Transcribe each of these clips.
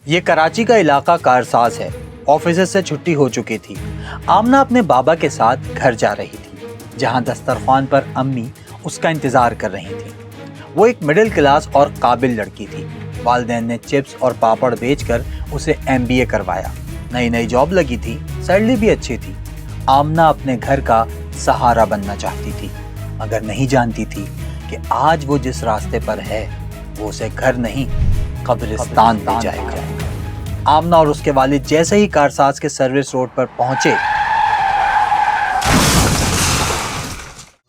ये कराची का इलाका कारसाज है। ऑफिस से छुट्टी हो चुकी थी। आमना अपने बाबा के साथ घर जा रही थी, जहां दस्तरखान पर अम्मी उसका इंतजार कर रही थी। वो एक मिडिल क्लास और काबिल लड़की थी। वालिदैन ने चिप्स और पापड़ बेचकर उसे MBA करवाया। नई नई जॉब लगी थी, सैलरी भी अच्छी थी। आमना अपने घर का सहारा बनना चाहती थी, मगर नहीं जानती थी कि आज वो जिस रास्ते पर है वो उसे घर नहीं कब्रिस्तान ले जाएगा। आमना और उसके वालिद जैसे ही कारसाज के सर्विस रोड पर पहुंचे,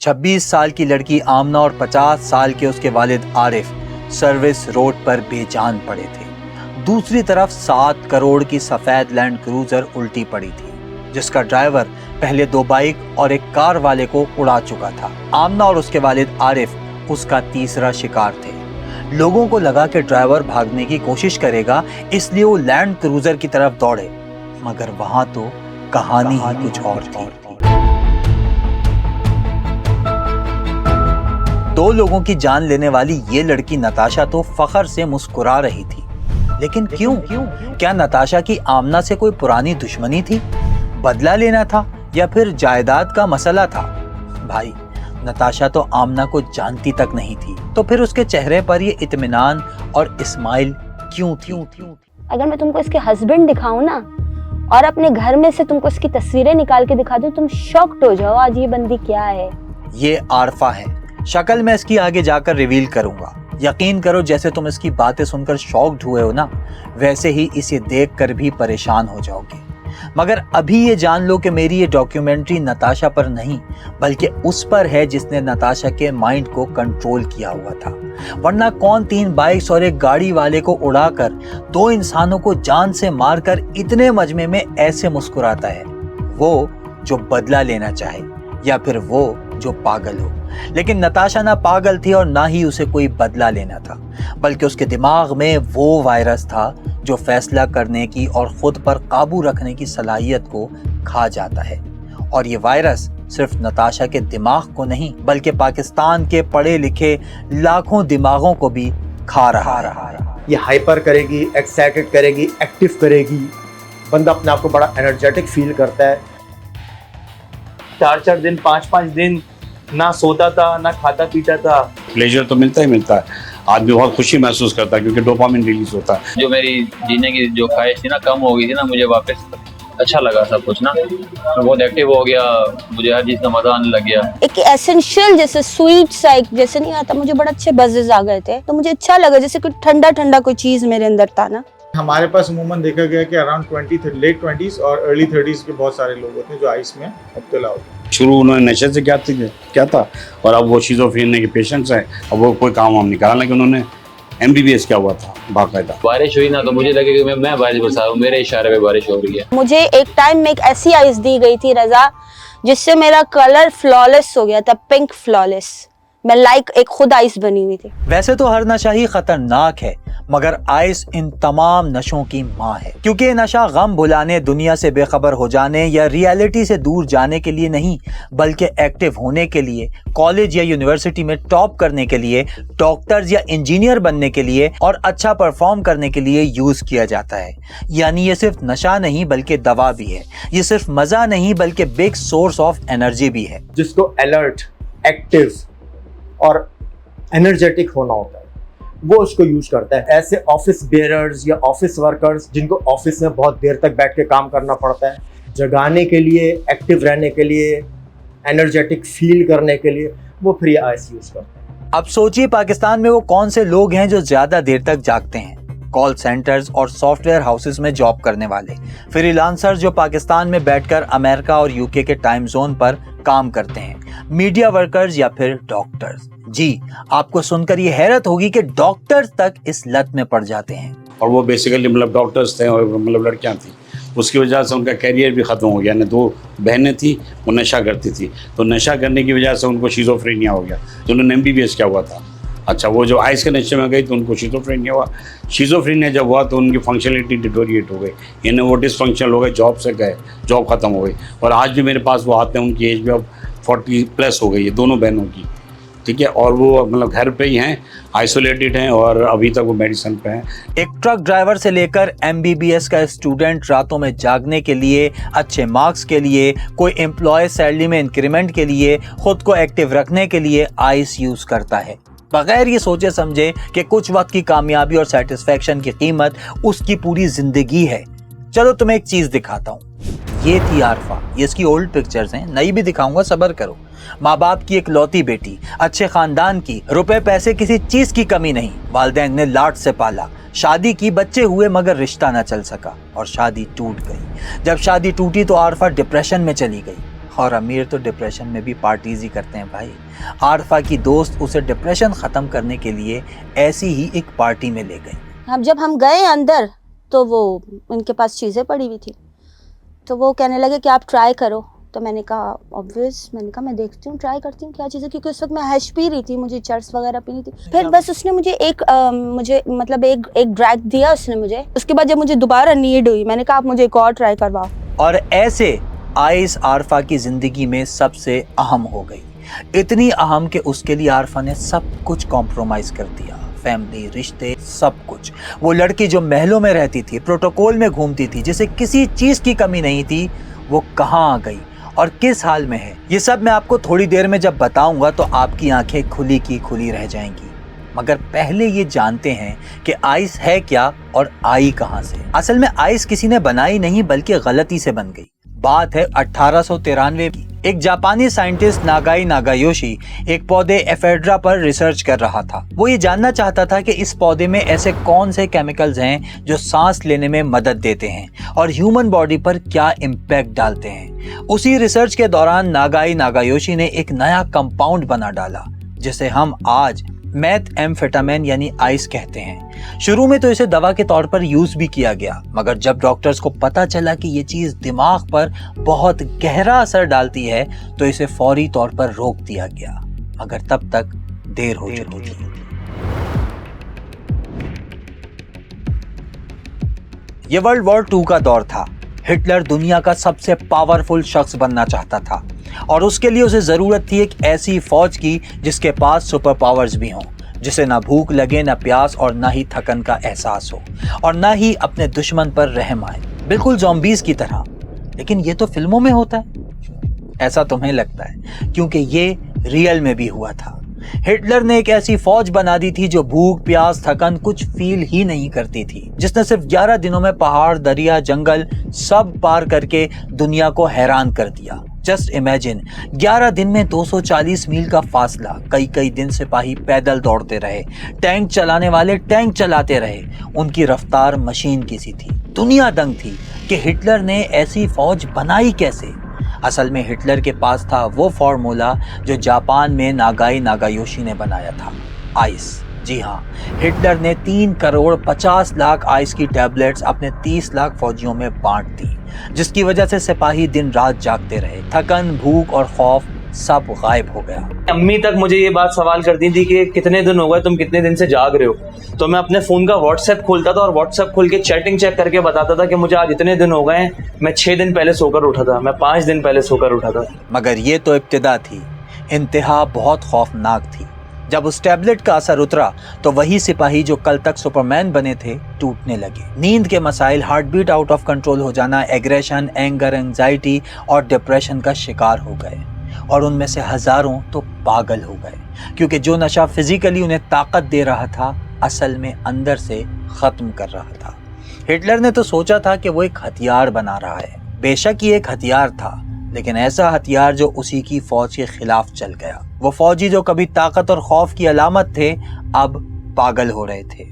26 साल की लड़की आमना और 50 साल के उसके वालिद आरिफ सर्विस रोड पर बेजान पड़े थे। दूसरी तरफ 7 करोड़ की सफेद लैंड क्रूजर उल्टी पड़ी थी, जिसका ड्राइवर पहले 2 बाइक और एक कार वाले को उड़ा चुका था। आमना और उसके वालिद आरिफ उसका तीसरा शिकार थे। लोगों को लगा कि ड्राइवर भागने की कोशिश करेगा, इसलिए वो लैंड क्रूजर की तरफ दौड़े, मगर वहां तो कहानी ही कुछ और थी। 2 लोगों की जान लेने वाली ये लड़की नताशा तो फख्र से मुस्कुरा रही थी, लेकिन क्यों? क्या नताशा की आमना से कोई पुरानी दुश्मनी थी, बदला लेना था, या फिर जायदाद का मसला था? भाई, नताशा तो आमना को जानती तक नहीं थी, तो फिर उसके चेहरे पर ये इत्मीनान और इस्माइल क्यों थी? अगर मैं तुमको इसके हस्बैंड दिखाऊं ना, और अपने घर में से तुमको इसकी तस्वीरें निकाल के दिखा दूं, तुम शॉक्ड हो जाओ आज ये बंदी क्या है। ये आरफा है। शक्ल मैं इसकी आगे जाकर रिवील करूंगा। यकीन करो, जैसे तुम इसकी बातें सुनकर शॉक्ड हुए हो ना, वैसे ही इसे देखकर भी परेशान हो जाओगे। मगर अभी ये जान लो कि मेरी ये डॉक्यूमेंट्री नताशा पर नहीं, बल्कि उस पर है जिसने नताशा के माइंड को कंट्रोल किया हुआ था। वरना कौन 3 बाइक्स और एक गाड़ी वाले को उड़ाकर 2 इंसानों को जान से मारकर इतने मजमे में ऐसे मुस्कुराता है? वो जो बदला लेना चाहे, या फिर वो जो पागल हो। लेकिन नताशा ना पागल थी और ना ही उसे कोई बदला लेना था, बल्कि उसके दिमाग में वो वायरस था जो फैसला करने की और खुद पर काबू रखने की सलाहियत को खा जाता है। और ये वायरस सिर्फ नताशा के दिमाग को नहीं, बल्कि पाकिस्तान के पढ़े लिखे लाखों दिमागों को भी खा रहा है। ये हाइपर करेगी, एक्साइटेड करेगी, एक्टिव करेगी। बंदा अपने आप को बड़ा एनर्जेटिक फील करता है। 4-4 दिन 5-5 दिन ना सोता था, ना खाता पीता था। प्लेजर तो मिलता ही मिलता है, आदमी बहुत खुशी महसूस करता है क्योंकि डोपामिन रिलीज होता है। जो मेरी जीने की जो ख्वाहिश थी ना, कम हो गई थी ना, मुझे वापस अच्छा लगा सब कुछ ना। मैं बहुत एक्टिव हो गया, मुझे हर चीज का मजा आने लग गया। एक एसेंशियल जैसे स्वीट सा एक जैसे नहीं आता, मुझे बड़ा अच्छे बजेस आ गए थे, तो मुझे अच्छा लगा जैसे कोई ठंडा ठंडा कोई चीज मेरे अंदर था ना। हमारे पास अमूमन देखा गया कि अराउंड 20 लेट 20s और अर्ली 30s के बहुत सारे लोग होते हैं जो आइस में मुब्तला होते हैं। शुरू उन्होंने नशे से क्या था, और अब वो शिज़ोफ्रेनिया के पेशेंट्स हैं। अब वो कोई काम वाम निकाला, लेकिन उन्होंने MBBS क्या हुआ था बाकायदा। बारिश हुई ना तो मुझे लगे कि मैं बारिश बरसा रहा हूँ, मेरे इशारे पे बारिश हो रही है। मुझे एक टाइम में एक ऐसी आइस दी गई थी रजा, जिससे मेरा कलर फ्लॉलेस हो गया था, पिंक फ्लॉलेस। मैं लाइक एक खुद आइस बनी हुई थी। वैसे तो हर नशा ही खतरनाक है, मगर आइस इन तमाम नशों की माँ है, क्योंकि ये नशा गम भुलाने, दुनिया से बेखबर हो जाने या रियलिटी से दूर जाने के लिए नहीं, बल्कि एक्टिव होने के लिए, कॉलेज या यूनिवर्सिटी में टॉप करने के लिए, डॉक्टर्स या इंजीनियर बनने के लिए और अच्छा परफॉर्म करने के लिए यूज किया जाता है। यानी ये सिर्फ नशा नहीं बल्कि दवा भी है। ये सिर्फ मजा नहीं बल्कि बिग सोर्स ऑफ एनर्जी भी है। जिसको अलर्ट, एक्टिव और एनर्जेटिक होना होता है, वो उसको यूज करता है। ऐसे ऑफिस बेयरर्स या ऑफिस वर्कर्स जिनको ऑफिस में बहुत देर तक बैठ के काम करना पड़ता है, जगाने के लिए, एक्टिव रहने के लिए, एनर्जेटिक फील करने के लिए, वो फिर ये आइस यूज करते हैं। अब सोचिए, पाकिस्तान में वो कौन से लोग हैं जो ज्यादा देर तक जागते हैं? कॉल सेंटर्स और सॉफ्टवेयर हाउसेस में जॉब करने वाले, फ्रीलांसर्स जो पाकिस्तान में बैठकर अमेरिका और UK के टाइम जोन पर काम करते हैं, मीडिया वर्कर्स या फिर डॉक्टर्स। जी, आपको सुनकर ये हैरत होगी कि डॉक्टर्स तक इस लत में पड़ जाते हैं। और वो बेसिकली मतलब डॉक्टर्स थे और मतलब लड़कियां थी, उसकी वजह से उनका कैरियर भी ख़त्म हो गया। ने 2 बहनें थी, वो नशा करती थी, तो नशा करने की वजह से उनको शिज़ोफ्रेनिया हो गया। तो उन्होंने MBBS क्या हुआ था। अच्छा, वो जो आइस के नशे में गई तो उनको शिज़ोफ्रेनिया हुआ। शिज़ोफ्रेनिया जब हुआ तो उनकी फंक्शनलिटी डिटोरिएट हो गई, यानी वो डिसफंक्शनल हो गए, जॉब से गए, जॉब ख़त्म हो गई। और आज भी मेरे पास वो आते हैं, उनकी एज भी अब 40+ हो गई है दोनों बहनों की। ठीक है, और वो मतलब घर पे ही हैं, आइसोलेटेड हैं और अभी तक वो मेडिसिन पे हैं। एक ट्रक ड्राइवर से लेकर MBBS का स्टूडेंट रातों में जागने के लिए, अच्छे मार्क्स के लिए, कोई एम्प्लॉय सैलरी में इंक्रीमेंट के लिए, खुद को एक्टिव रखने के लिए आइस यूज करता है, बगैर ये सोचे समझे कि कुछ वक्त की कामयाबी और सेटिस्फेक्शन की कीमत उसकी पूरी जिंदगी है। चलो तुम्हें एक चीज दिखाता हूँ। ये थी आरफा, ये इसकी ओल्ड पिक्चर्स हैं, नई भी दिखाऊंगा, सब्र करो। माँ बाप की एक लौती बेटी, अच्छे खानदान की, रुपए पैसे किसी चीज की कमी नहीं, वालिदैन ने लाड से पाला, शादी की, बच्चे हुए मगर रिश्ता ना चल सका और शादी टूट गई। जब शादी टूटी तो आरफा डिप्रेशन में चली गई, और अमीर तो डिप्रेशन में भी पार्टीज ही करते हैं भाई। आरफा की दोस्त उसे डिप्रेशन खत्म करने के लिए ऐसी ही एक पार्टी में ले गई। जब हम गए अंदर तो वो उनके पास चीज़ें पड़ी हुई थी, तो वो कहने लगे कि आप ट्राई करो। तो मैंने कहा ऑब्वियस, मैंने कहा मैं देखती हूँ, ट्राई करती हूँ क्या चीज़ें, क्योंकि उस वक्त मैं हैश पी रही थी, मुझे चर्स वगैरह पीनी थी। फिर बस उसने मुझे एक ड्रैग दिया उसने मुझे। उसके बाद जब मुझे दोबारा नीड हुई, मैंने कहा आप मुझे एक और ट्राई करवाओ। और ऐसे आइस आरफा की जिंदगी में सबसे अहम हो गई, इतनी अहम कि उसके लिए आरफा ने सब कुछ कॉम्प्रोमाइज कर दिया, फैमिली, रिश्ते, सब कुछ। वो लड़की जो महलों में रहती थी, प्रोटोकॉल में घूमती थी, जिसे किसी चीज की कमी नहीं थी, वो कहाँ आ गई और किस हाल में है, ये सब मैं आपको थोड़ी देर में जब बताऊंगा तो आपकी आंखें खुली की खुली रह जाएंगी। मगर पहले ये जानते हैं कि आइस है क्या और आई कहां से। असल में आइस किसी ने बनाई नहीं बल्कि गलती से बन गई। बात है 1893 की। एक जापानी साइंटिस्ट नागाई नागायोशी एक पौधे एफेड्रा पर रिसर्च कर रहा था। वो ये जानना चाहता था कि इस पौधे में ऐसे कौन से केमिकल्स हैं जो सांस लेने में मदद देते हैं और ह्यूमन बॉडी पर क्या इम्पैक्ट डालते हैं। उसी रिसर्च के दौरान नागाई नागायोशी ने एक नया कंपाउंड बना डाला जिसे हम आज मेथएम्फेटामिन यानी आइस कहते हैं। शुरू में तो इसे दवा के तौर पर यूज भी किया गया, मगर जब डॉक्टर्स को पता चला कि ये चीज दिमाग पर बहुत गहरा असर डालती है तो इसे फौरी तौर पर रोक दिया गया, मगर तब तक देर हो चुकी थी। ये वर्ल्ड वॉर 2 का दौर था। हिटलर दुनिया का सबसे पावरफुल शख्स बनना चाहता था और उसके लिए उसे जरूरत थी एक ऐसी फौज की जिसके पास सुपर पावर्स भी हों, जिसे ना भूख लगे, ना प्यास और ना ही थकन का एहसास हो और ना ही अपने दुश्मन पर रहम आए, बिल्कुल ज़ॉम्बीज़ की तरह। लेकिन ये तो फिल्मों में होता है, ऐसा तुम्हें लगता है, क्योंकि ये रियल में भी हुआ था। हिटलर ने एक ऐसी फौज बना दी थी जो भूख, प्यास, थकन कुछ फील ही नहीं करती थी, जिसने सिर्फ 11 दिनों में पहाड़, दरिया, जंगल सब पार करके दुनिया को हैरान कर दिया। जस्ट इमेजिन, 11 दिन में 240 मील का फासला, कई दिन सिपाही पैदल दौड़ते रहे, टैंक चलाने वाले टैंक चलाते रहे, उनकी रफ्तार मशीन की सी थी। दुनिया दंग थी कि हिटलर ने ऐसी फौज बनाई कैसे। असल में हिटलर के पास था वो फॉर्मूला जो जापान में नागाई नागायोशी ने बनाया था, आइस। जी हाँ, हिटलर ने 3 करोड़ 50 लाख आइस की टैबलेट्स अपने 30 लाख फौजियों में बांट दी, जिसकी वजह से सिपाही दिन रात जागते रहे, थकन, भूख और खौफ सब गायब हो गया। अम्मी तक मुझे ये बात सवाल करती थी कि कितने दिन हो गए, तुम कितने दिन से जाग रहे हो। तो मैं अपने फ़ोन का व्हाट्सएप खोलता था और व्हाट्सएप खोल के चैटिंग चेक करके बताता था कि मुझे आज इतने दिन हो गए, मैं 6 दिन पहले सोकर उठा था, मैं 5 दिन पहले सोकर उठा था। मगर ये तो इब्तिदा थी, इंतहा बहुत खौफनाक थी। जब उस टैबलेट का असर उतरा तो वही सिपाही जो कल तक सुपरमैन बने थे टूटने लगे। नींद के मसाइल, heartbeat out of control हो जाना, एग्रेशन, एंगर, एंजाइटी और डिप्रेशन का शिकार हो गए और उनमें से हजारों तो पागल हो गए, क्योंकि जो नशा फिजिकली उन्हें ताकत दे रहा था असल में अंदर से खत्म कर रहा था। हिटलर ने तो सोचा था कि वो एक हथियार बना रहा है। बेशक ये एक हथियार था, लेकिन ऐसा हथियार जो उसी की फौज के खिलाफ चल गया। वो फौजी जो कभी ताकत और खौफ की अलामत थे अब पागल हो रहे थे,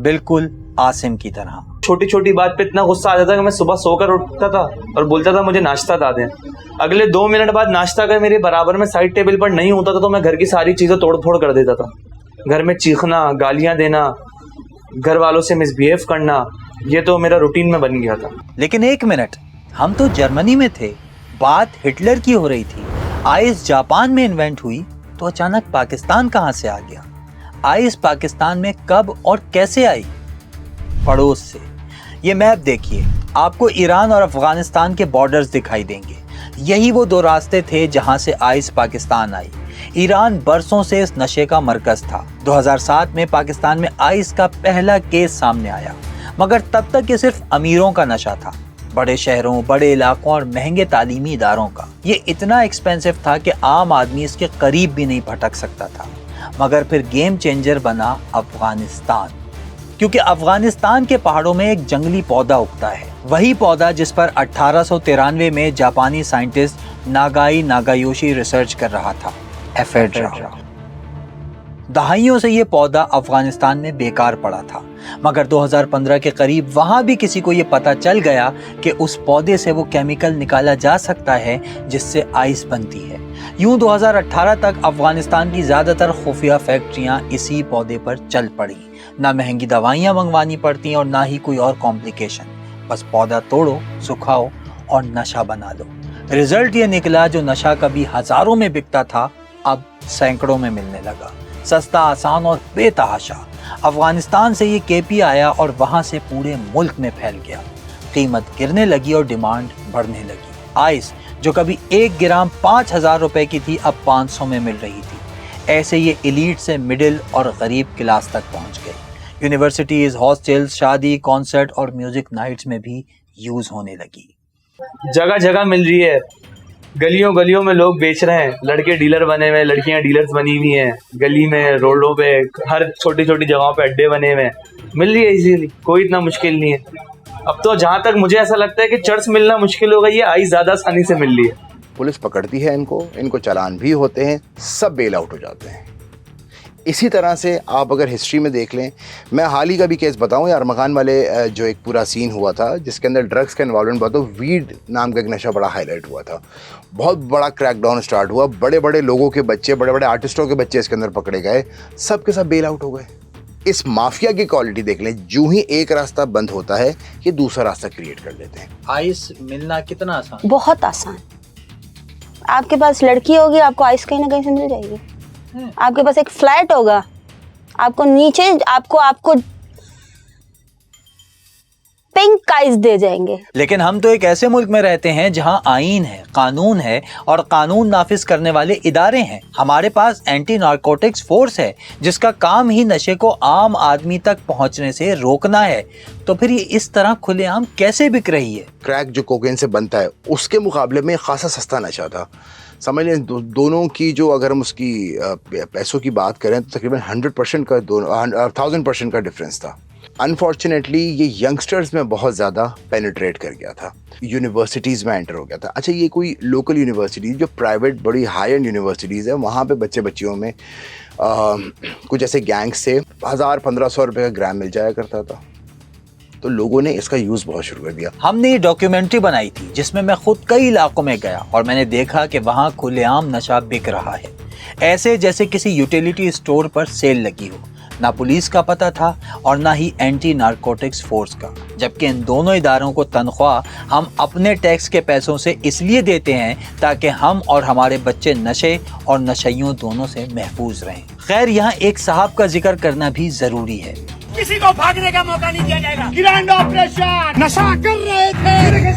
बिल्कुल आसिम की तरह। छोटी छोटी बात पे इतना गुस्सा आ जाता कि मैं सुबह सोकर उठता था और बोलता था मुझे नाश्ता ला दें। अगले 2 मिनट बाद नाश्ता अगर मेरे बराबर में साइड टेबल पर नहीं होता था तो मैं घर की सारी चीज़ें तोड़ फोड़ कर देता था। घर में चीखना, गालियाँ देना, घर वालों से मिसबिहेव करना, ये तो मेरा रूटीन में बन गया था। लेकिन एक मिनट, हम तो जर्मनी में थे, बात हिटलर की हो रही थी। आइस जापान में इन्वेंट हुई तो अचानक पाकिस्तान कहाँ से आ गया? आइस पाकिस्तान में कब और कैसे आई? पड़ोस से। ये मैप देखिए, आपको ईरान और अफगानिस्तान के बॉर्डर्स दिखाई देंगे। यही वो दो रास्ते थे जहां से आइस पाकिस्तान आई। ईरान बरसों से इस नशे का मरकज था। 2007 में पाकिस्तान में आइस का पहला केस सामने आया, मगर तब तक ये सिर्फ अमीरों का नशा था, बड़े शहरों, बड़े इलाकों और महंगे तालीमी इदारों का। ये इतना एक्सपेंसिव था कि आम आदमी इसके करीब भी नहीं भटक सकता था। मगर फिर गेम चेंजर बना अफगानिस्तान, क्योंकि अफगानिस्तान के पहाड़ों में एक जंगली पौधा उगता है, वही पौधा जिस पर 1893 में जापानी साइंटिस्ट नागाई नागायोशी रिसर्च कर रहा था, एफेड्रा। दहाइयों से ये पौधा अफगानिस्तान में बेकार पड़ा था, मगर 2015 के करीब वहां भी किसी को ये पता चल गया कि उस पौधे से वो केमिकल निकाला जा सकता है जिससे आइस बनती है। यूं 2018 तक अफगानिस्तान की ज्यादातर खुफिया फैक्ट्रियां इसी पौधे पर चल पड़ी। ना महंगी दवाइयां मंगवानी पड़ती और ना ही कोई और कॉम्प्लिकेशन, बस पौधा तोड़ो, सुखाओ और नशा बना लो। रिजल्ट ये निकला, जो नशा कभी हजारों में बिकता था अब सैकड़ों में मिलने लगा, सस्ता, आसान और बेतहाशा। अफगानिस्तान से ये केपी आया और वहां से पूरे मुल्क में फैल गया। कीमत गिरने लगी और डिमांड बढ़ने लगी। आइस जो कभी 1 ग्राम 5,000 रुपए की थी, अब 500 में मिल रही थी। ऐसे ये एलीट से मिडिल और गरीब क्लास तक पहुंच गई। यूनिवर्सिटीज, हॉस्टल्स, शादी, कॉन्सर्ट और म्यूजिक नाइट्स में भी यूज होने लगी। जगह जगह मिल रही है, गलियों गलियों में लोग बेच रहे हैं। लड़के डीलर बने हुए हैं, लड़कियां डीलर्स बनी हुई हैं। गली में, रोडों पे, हर छोटी छोटी जगहों पे अड्डे बने हुए हैं। मिल रही है इजीली, कोई इतना मुश्किल नहीं है। अब तो जहाँ तक मुझे ऐसा लगता है कि चर्च मिलना मुश्किल हो गई है, आइस ज़्यादा आसानी से मिल रही है। पुलिस पकड़ती है इनको चालान भी होते हैं, सब बेल आउट हो जाते हैं। इसी तरह से आप अगर हिस्ट्री में देख लें, मैं हाल ही का भी केस बताऊं, यार मकान वाले जो एक पूरा सीन हुआ था जिसके अंदर ड्रग्स का इन्वॉल्वमेंट हुआ, तो वीड नाम का एक नशा बड़ा हाईलाइट हुआ था। बहुत बड़ा क्रैकडाउन स्टार्ट हुआ, बड़े बड़े लोगों के बच्चे, बड़े बड़े आर्टिस्टों के बच्चे इसके अंदर पकड़े गए, सब के सब बेल आउट हो गए। इस माफिया की क्वालिटी देख लें, जो ही एक रास्ता बंद होता है ये दूसरा रास्ता क्रिएट कर लेते हैं। आइस मिलना कितना आसान? बहुत आसान। आपके पास लड़की होगी, आपको आइस कहीं ना कहीं से मिल जाएगी। आपके पास एक फ्लैट होगा, आपको नीचे आपको पिंक आइस दे जाएंगे। लेकिन हम तो एक ऐसे मुल्क में रहते हैं जहां आईन है, कानून है और कानून नाफिज करने वाले इदारे हैं। हमारे पास एंटी नारकोटिक्स फोर्स है जिसका काम ही नशे को आम आदमी तक पहुंचने से रोकना है। तो फिर ये इस तरह खुलेआम कैसे बिक रही है? क्रैक जो कोकेन से बनता है उसके मुकाबले में खासा सस्ता नशा था। समझ लें दोनों की जो, अगर हम उसकी पैसों की बात करें तो तकरीबन 100% का, 1000% का डिफरेंस था। अनफॉर्चुनेटली ये यंगस्टर्स में बहुत ज़्यादा पेनिट्रेट कर गया था, यूनिवर्सिटीज़ में एंटर हो गया था। अच्छा, ये कोई लोकल यूनिवर्सिटी, जो प्राइवेट बड़ी हाई एंड यूनिवर्सिटीज़ है, वहाँ पे बच्चियों में कुछ ऐसे गैंग्स से 1000-1500 रुपये का ग्राम मिल जाया करता था, तो लोगों ने इसका यूज़ बहुत शुरू कर दिया। हमने ये डॉक्यूमेंट्री बनाई थी जिसमें मैं खुद कई इलाकों में गया और मैंने देखा कि वहाँ खुलेआम नशा बिक रहा है, ऐसे जैसे किसी यूटिलिटी स्टोर पर सेल लगी हो। ना पुलिस का पता था और ना ही एंटी नारकोटिक्स फोर्स का, जबकि इन दोनों इदारों को तनख्वाह हम अपने टैक्स के पैसों से इसलिए देते हैं ताकि हम और हमारे बच्चे नशे और नशइयों दोनों से महफूज रहें। खैर, यहाँ एक साहब का जिक्र करना भी जरूरी है। किसी को भागने का मौका नहीं दिया जाएगा। ग्रैंड ऑपरेशन, नशा कर रहे थे,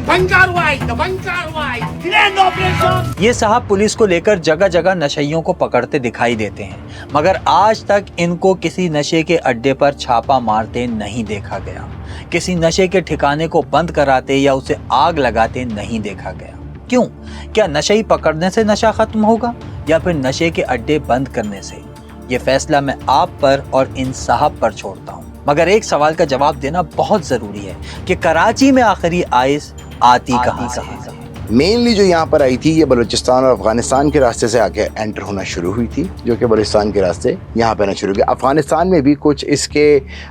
बंकार हुआ है, बंकार हुआ है, ग्रैंड ऑपरेशन। ये साहब पुलिस को लेकर जगह जगह नशइयों को पकड़ते दिखाई देते हैं, मगर आज तक इनको किसी नशे के अड्डे पर छापा मारते नहीं देखा गया, किसी नशे के ठिकाने को बंद कराते या उसे आग लगाते नहीं देखा गया। क्यों? क्या नशई पकड़ने से नशा खत्म होगा या फिर नशे के अड्डे बंद करने से? ये फैसला मैं आप पर और इन साहब पर छोड़ता हूँ, मगर एक सवाल का जवाब देना बहुत जरूरी है कि कराची में आखिरी आइस आती कहाँ से? मेनली जो यहाँ पर आई थी, ये बलूचिस्तान और अफगानिस्तान के रास्ते से आके एंटर होना शुरू हुई थी, जो कि बलूचिस्तान के रास्ते यहाँ पे आना शुरू हुई। अफगानिस्तान में भी कुछ इसके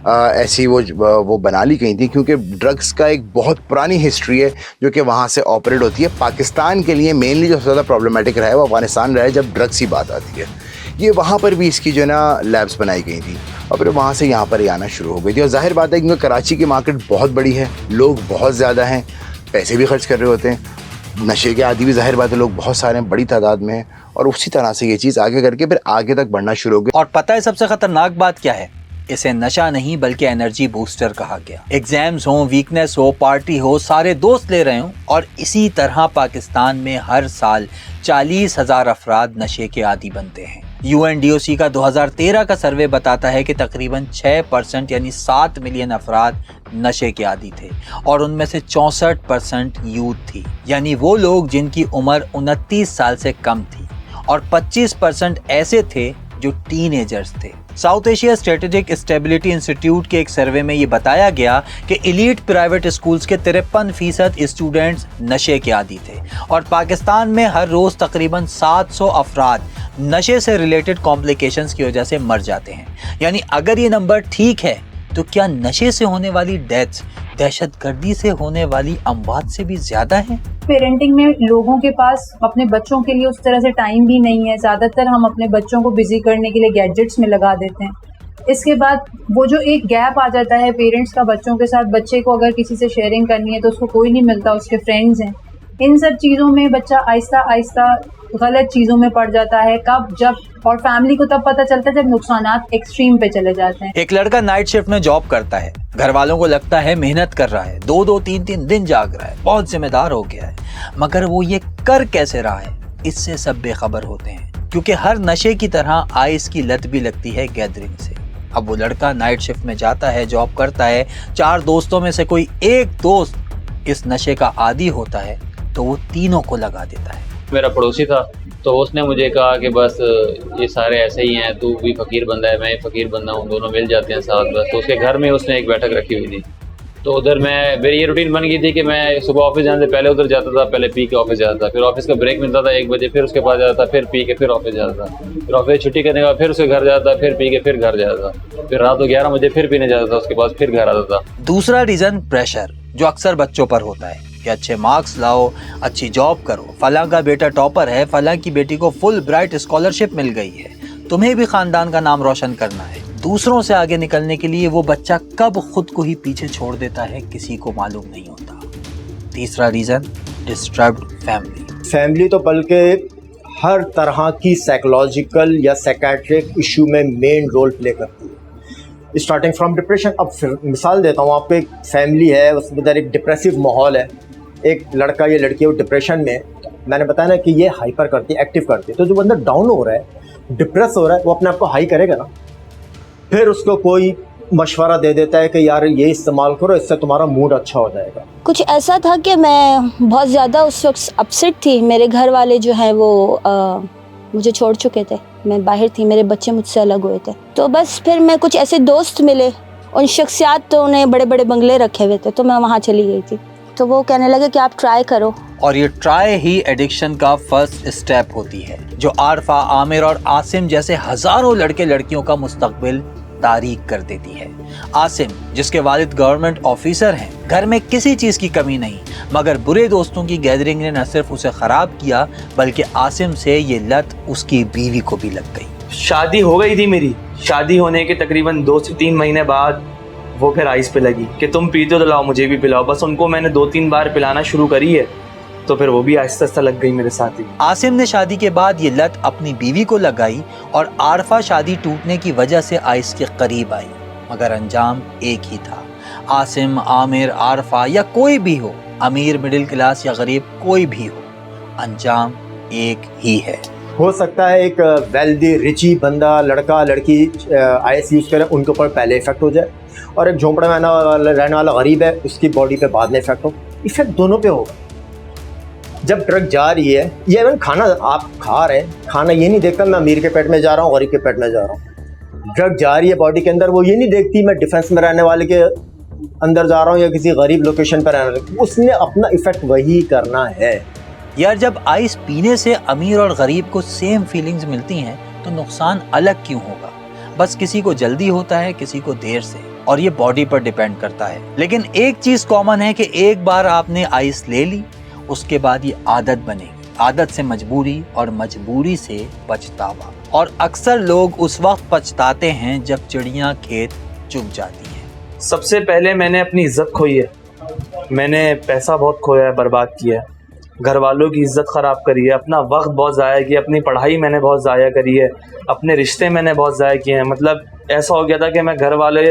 ऐसी वो बना ली गई थी, क्योंकि ड्रग्स का एक बहुत पुरानी हिस्ट्री है जो कि वहाँ से ऑपरेट होती है। पाकिस्तान के लिए मेनली जो सबसे ज़्यादा प्रॉब्लमेटिक रहा है वो अफगानिस्तान रहा है जब ड्रग्स की बात आती है। ये वहाँ पर भी इसकी जो है ना लैब्स बनाई गई थी और फिर वहाँ से यहाँ पर ही आना शुरू हो गई थी। और जाहिर बात है क्योंकि कराची की मार्केट बहुत बड़ी है, लोग बहुत ज़्यादा हैं, पैसे भी खर्च कर रहे होते हैं, नशे के आदि भी जाहिर बात है लोग बहुत सारे हैं, बड़ी तादाद में हैं, और उसी तरह से ये चीज़ आगे करके फिर आगे तक बढ़ना शुरू हो गई। और पता है सबसे खतरनाक बात क्या है? इसे नशा नहीं बल्कि एनर्जी बूस्टर कहा गया। एग्जाम्स हो, वीकनेस हो, पार्टी हो, सारे दोस्त ले रहे हो और इसी तरह पाकिस्तान में हर साल 40,000 अफराद नशे के आदी बनते हैं। UNDOC का 2013 का सर्वे बताता है कि तकरीबन 6% यानी 7 मिलियन अफराद नशे के आदी थे और उनमें से 64% यूथ थी, यानी वो लोग जिनकी उम्र 29 साल से कम थी, और 25% ऐसे थे जो टीनेजर्स थे। South Asia strategic stability institute के एक सर्वे में ये बताया गया कि एलीट प्राइवेट स्कूल्स के 53% स्टूडेंट्स नशे के आदी थे और पाकिस्तान में हर रोज तकरीबन 700 अफराद नशे से रिलेटेड कॉम्प्लिकेशंस की वजह से मर जाते हैं। यानी अगर ये नंबर ठीक है तो क्या नशे से होने वाली डेथ्स दहशतगर्दी से होने वाली अमवात से भी ज्यादा है? पेरेंटिंग में लोगों के पास अपने बच्चों के लिए उस तरह से टाइम भी नहीं है। ज़्यादातर हम अपने बच्चों को बिजी करने के लिए गैजेट्स में लगा देते हैं। इसके बाद वो जो एक गैप आ जाता है पेरेंट्स का बच्चों के साथ, बच्चे को अगर किसी से शेयरिंग करनी है तो उसको कोई नहीं मिलता, उसके फ्रेंड्स हैं। इन सब चीज़ों में बच्चा आहिस्ता आहिस्ता गलत चीज़ों में पड़ जाता है। कब, जब, और फैमिली को तब पता चलता है जब नुकसानात एक्सट्रीम पे चले जाते हैं। एक लड़का नाइट शिफ्ट में जॉब करता है, घर वालों को लगता है मेहनत कर रहा है, 2-2, 3-3 दिन जाग रहा है, बहुत जिम्मेदार हो गया है, मगर वो ये कर कैसे रहा है इससे सब बेखबर होते हैं, क्योंकि हर नशे की तरह आइस की लत भी लगती है गैदरिंग से। अब वो लड़का नाइट शिफ्ट में जाता है, जॉब करता है, 4 दोस्तों में से कोई एक दोस्त इस नशे का आदी होता है तो वो तीनों को लगा देता है। मेरा पड़ोसी था तो उसने मुझे कहा कि बस ये सारे ऐसे ही हैं, तू भी फकीर बंदा है, मैं फकीर बंदा हूँ, दोनों मिल जाते हैं साथ बस। तो उसके घर में उसने एक बैठक रखी हुई थी, तो उधर मेरी ये रूटीन बन गई थी कि मैं सुबह ऑफिस जाने से पहले उधर जाता था, पहले पी के ऑफिस जाता था, फिर ऑफिस का ब्रेक मिलता था 1 बजे, फिर उसके पास जाता था, फिर पी के फिर ऑफिस जाता था, फिर ऑफिस छुट्टी करने के बाद फिर उसके घर जाता था, फिर पी के फिर घर जाता था, फिर रात को 11 बजे फिर पीने जाता था, उसके बाद फिर घर आता था। दूसरा रीजन प्रेशर, जो अक्सर बच्चों पर होता है कि अच्छे मार्क्स लाओ, अच्छी जॉब करो, फलां का बेटा टॉपर है, फलां की बेटी को फुल ब्राइट स्कॉलरशिप मिल गई है, तुम्हें भी खानदान का नाम रोशन करना है। दूसरों से आगे निकलने के लिए वो बच्चा कब खुद को ही पीछे छोड़ देता है किसी को मालूम नहीं होता। तीसरा रीजन डिस्टर्ब्ड फैमिली तो बल्कि हर तरह की साइकोलॉजिकल या साइकेट्रिक इशू में मेन रोल प्ले करती है, स्टार्टिंग फ्रॉम डिप्रेशन। अब फिर मिसाल देता हूँ आपको, एक फैमिली है, उसमें इधर एक डिप्रेसिव माहौल है, एक लड़का या लड़की है वो डिप्रेशन में, मैंने बताया ना कि ये हाइपर करती है, एक्टिव करती है, तो जो बंदा डाउन हो रहा है, डिप्रेस हो रहा है, वो अपने आप को हाई करेगा ना। फिर उसको कोई मशवरा दे देता है कि यार ये इस्तेमाल करो, इससे तुम्हारा मूड अच्छा हो जाएगा। कुछ ऐसा था कि मैं बहुत ज़्यादा उस वक्त अपसेट थी। मेरे घर वाले जो हैं वो मुझे छोड़ चुके थे, मैं बाहर थी, मेरे बच्चे मुझसे अलग हुए थे। तो बस फिर मैं कुछ ऐसे दोस्त मिले, उन शख्सियात तो उन्हें बड़े बड़े बंगले रखे हुए थे, तो मैं वहाँ चली गई थी। तो वो कहने लगे कि आप ट्राई करो, और ये ट्राई ही एडिक्शन का फर्स्ट स्टेप होती है, जो आरफा, आमिर और आसिम जैसे हजारों लड़के लड़कियों का मुस्तकबिल तारीक कर देती है। आसिम, जिसके वालिद गवर्नमेंट ऑफिसर हैं, घर में किसी चीज की कमी नहीं, मगर बुरे दोस्तों की गैदरिंग ने न सिर्फ उसे खराब किया बल्कि आसिम से ये लत उसकी बीवी को भी लग गई। शादी हो गई थी मेरी, शादी होने के तकरीबन 2 से 3 महीने बाद वो फिर आइस पे लगी कि तुम पीते हो तो लाओ मुझे भी पिलाओ। बस उनको मैंने 2-3 बार पिलाना शुरू करी है तो फिर वो भी आहिस्ता आहिस्ता लग गई मेरे साथ ही। आसिम ने शादी के बाद ये लत अपनी बीवी को लगाई और आरफा शादी टूटने की वजह से आइस के करीब आई, मगर अंजाम एक ही था। आसिम, आमिर, आरफा या कोई भी हो, अमीर, मिडिल क्लास या गरीब, कोई भी हो, अंजाम एक ही है। हो सकता है एक वेल्दी रिची बंदा, लड़का लड़की आइस यूज़ करे, उनके ऊपर पहले इफेक्ट हो जाए, और एक झोंपड़े में रहने वाला गरीब है, उसकी बॉडी पे बाद में इफेक्ट हो। इफेक्ट दोनों पे होगा। जब ड्रग जा रही है, ये इवन खाना आप खा रहे हैं, खाना ये नहीं देखता मैं अमीर के पेट में जा रहा हूँ, गरीब के पेट में जा रहा हूँ। ड्रग जा रही है बॉडी के अंदर, वो ये नहीं देखती मैं डिफेंस में रहने वाले के अंदर जा रहा हूँ या किसी गरीब लोकेशन पर रहने वाले, उसने अपना इफेक्ट वही करना है। यार, जब आइस पीने से अमीर और गरीब को सेम फीलिंग्स मिलती हैं तो नुकसान अलग क्यों होगा? बस किसी को जल्दी होता है, किसी को देर से, और ये बॉडी पर डिपेंड करता है। लेकिन एक चीज कॉमन है कि एक बार आपने आइस ले ली, उसके बाद ये आदत बनेगी, आदत से मजबूरी और मजबूरी से पछतावा, और अक्सर लोग उस वक्त पछताते हैं जब चिड़ियां खेत चुग जाती हैं। सबसे पहले मैंने अपनी इज्जत खोई है, मैंने पैसा बहुत खोया है, बर्बाद किया है, घर वालों की इज्जत ख़राब करी है, अपना वक्त बहुत ज़ाया किया, अपनी पढ़ाई मैंने बहुत ज़ाया करी है, अपने रिश्ते मैंने बहुत ज़ाया किए हैं। मतलब ऐसा हो गया था कि मैं घर वाले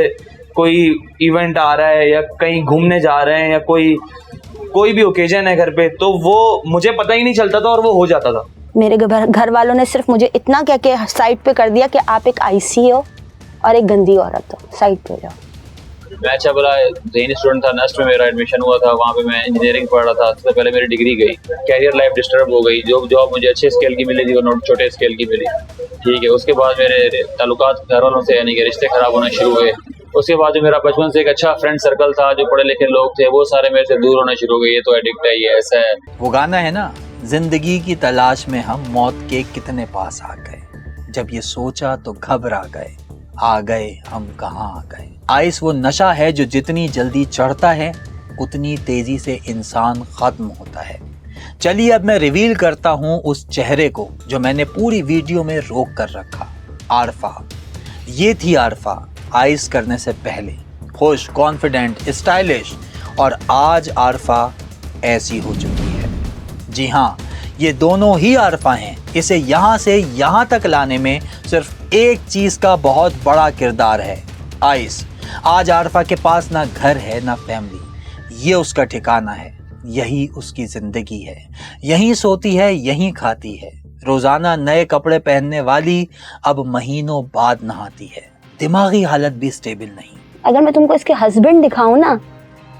कोई इवेंट आ रहा है या कहीं घूमने जा रहे हैं या कोई भी ओकेजन है घर पे, तो वो मुझे पता ही नहीं चलता था और वो हो जाता था। मेरे घर वालों ने सिर्फ मुझे इतना कह के साइड पे कर दिया कि आप एक आईसी हो और एक गंदी औरत हो, साइड पे जाओ। मैं अच्छा भला जैन स्टूडेंट था, नस्ट में मेरा एडमिशन हुआ था, वहाँ पे मैं इंजीनियरिंग पढ़ रहा था। सबसे पहले मेरी डिग्री गई, कैरियर लाइफ डिस्टर्ब हो गई, जो जॉब मुझे अच्छे स्केल की मिली थी वो नोट छोटे स्केल की मिली, ठीक है। उसके बाद मेरे ताल्लुकात घर वालों से यानी कि रिश्ते ख़राब होने शुरू हुए। उसके बाद जो मेरा बचपन से एक अच्छा फ्रेंड सर्कल था, जो पढ़े लिखे लोग थे, वो सारे मेरे से दूर होने शुरू हो गए। ये तो एडिक्ट है, ये ऐसा है। वो गाना है ना, जिंदगी की तलाश में हम मौत के कितने पास आ गए, जब ये सोचा तो घबरा गए, आ गए हम कहाँ आ गए। आइस वो नशा है जो जितनी जल्दी चढ़ता है उतनी तेजी से इंसान खत्म होता है। चलिए अब मैं रिवील करता हूँ उस चेहरे को जो मैंने पूरी वीडियो में रोक कर रखा। आरफा, ये थी आरफा आइस करने से पहले, खुश, कॉन्फिडेंट, स्टाइलिश, और आज आरफा ऐसी हो चुकी है। जी हाँ, ये दोनों ही आरफा हैं। इसे यहाँ से यहाँ तक लाने में सिर्फ एक चीज़ का बहुत बड़ा किरदार है, आइस। आज आरफा के पास ना घर है ना फैमिली, ये उसका ठिकाना है, यही उसकी ज़िंदगी है। यहीं सोती है, यहीं खाती है। रोज़ाना नए कपड़े पहनने वाली अब महीनों बाद नहाती है। दिमागी हालत भी स्टेबल नहीं। अगर मैं तुमको इसके हस्बैंड दिखाऊं ना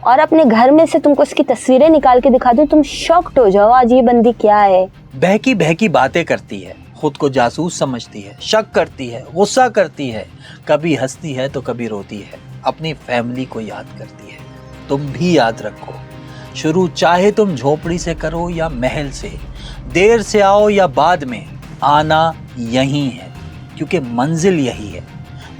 और अपने घर में से तुमको इसकी तस्वीरें निकाल के दिखा दूं, तुम शॉक्ड हो जाओ आज ये बंदी क्या है। बहकी बहकी बातें करती है, खुद को जासूस समझती है, शक करती है, गुस्सा करती है, कभी हंसती है तो कभी रोती है, अपनी फैमिली को याद करती है। तुम भी याद रखो, शुरू चाहे तुम झोपड़ी से करो या महल से, देर से आओ या बाद में, आना यही है, क्योंकि मंजिल यही है।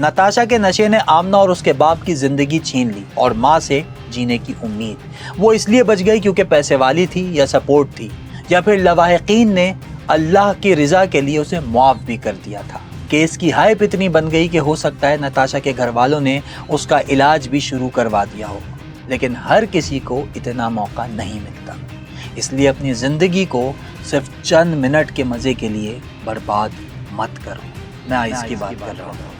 नताशा के नशे ने आमना और उसके बाप की जिंदगी छीन ली और माँ से जीने की उम्मीद। वो इसलिए बच गई क्योंकि पैसे वाली थी या सपोर्ट थी, या फिर लवाहिकीन ने अल्लाह की रज़ा के लिए उसे मुआफ़ भी कर दिया था। केस की हाइप इतनी बन गई कि हो सकता है नताशा के घर वालों ने उसका इलाज भी शुरू करवा दिया हो, लेकिन हर किसी को इतना मौका नहीं मिलता। इसलिए अपनी ज़िंदगी को सिर्फ चंद मिनट के मज़े के लिए बर्बाद मत करो। मैं आइस की बात कर रहा हूँ।